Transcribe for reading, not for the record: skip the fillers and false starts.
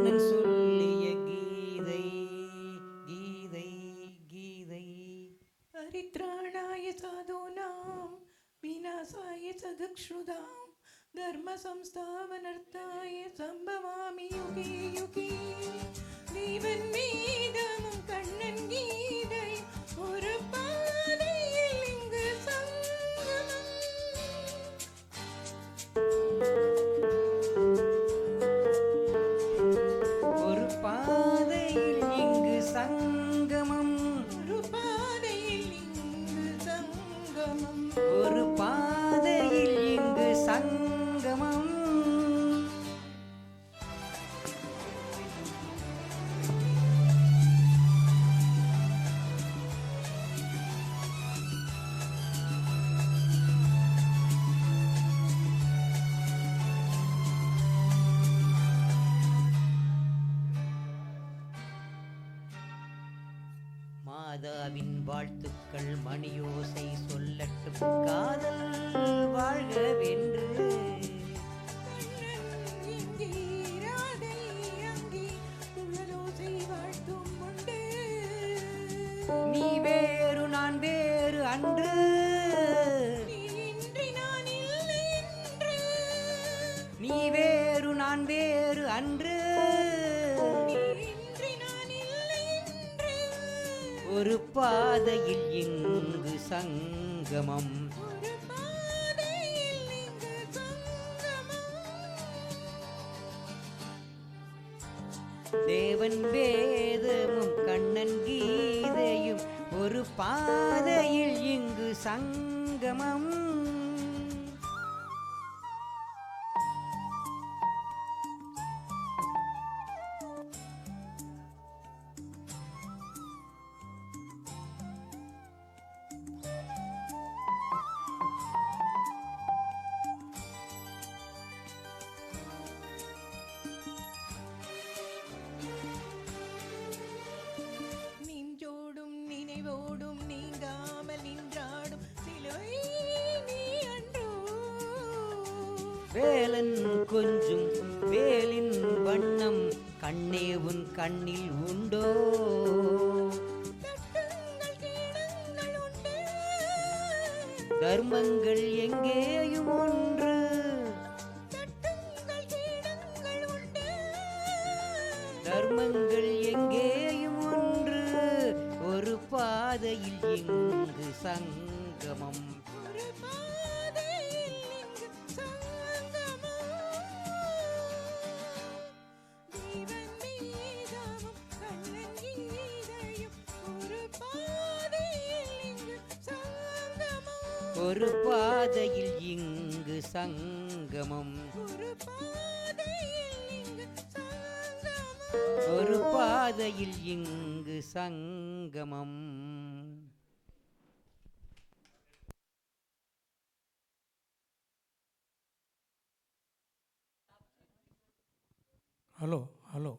கண்ணன் சொல்லிய கீதை கீதை கீதை. परित्राणाय साधूनां विनाशाय सदक्षुधां धर्म संस्थापनार्थाय संभवामि युगे युगे. தேவன் வேதமும் கண்ணன் கீதை ஒரு பாதையில் இங்கு சங்கமம். ஒரு பாதையில் இங்கு சங்கமம். ஒரு பாதையில் இங்கு சங்கமம். ஒரு பாதையில் இங்கு சங்கமம். மாதாவின் வாழ்த்துக்கள் மணியோசை சொல்லட்டும் காதல் வாழ்கவென்று. இங்கே ராதை அங்கே குழலோசை வாழ்த்தும் உண்டு. நீ வேறு நான் வேறு அன்று. நீ இன்றி நான் இல்லை என்று. நீ வேறு நான் வேறு அன்று. நீ இன்றி நான் இல்லை என்று. ஒரு பாதையில் இங்கு சங்கமம். ஒரு பாதையில் இங்கு சங்கமம். தேவன் வேதமும் கண்ணன் கீதையும் ஒரு பாதையில் இங்கு சங்கமம். நெஞ்சோடும் நினைவோடும் நீங்காமல் நின்றாடும் சிலுவை நீ அன்றோ. வேலன் கொஞ்சும் வேலின் வண்ணம் கண்ணே உன் கண்ணில் உண்டோ. தட்டுங்கள் கீழங்கள் உண்டு. தர்மங்கள் எங்கேயும் ஒன்று. தட்டுங்கள் கீழங்கள் உண்டு. தர்மங்கள் எங்கேயும் ஒன்று. ஒரு பாதையில் இங்கு சங்கமம். ஒரு பாதையில் இங்கு சங்கமம். தேவன் வேதமும் கண்ணன் கீதையும் ஒரு பாதையில் இங்கு சங்கமம். ஒரு பாதையில் இங்கு சங்கமம். ஒரு பாதையில் இங்கு சங்கமம். ஒரு பாதையில் இங்கு சங்கமம். Hello hello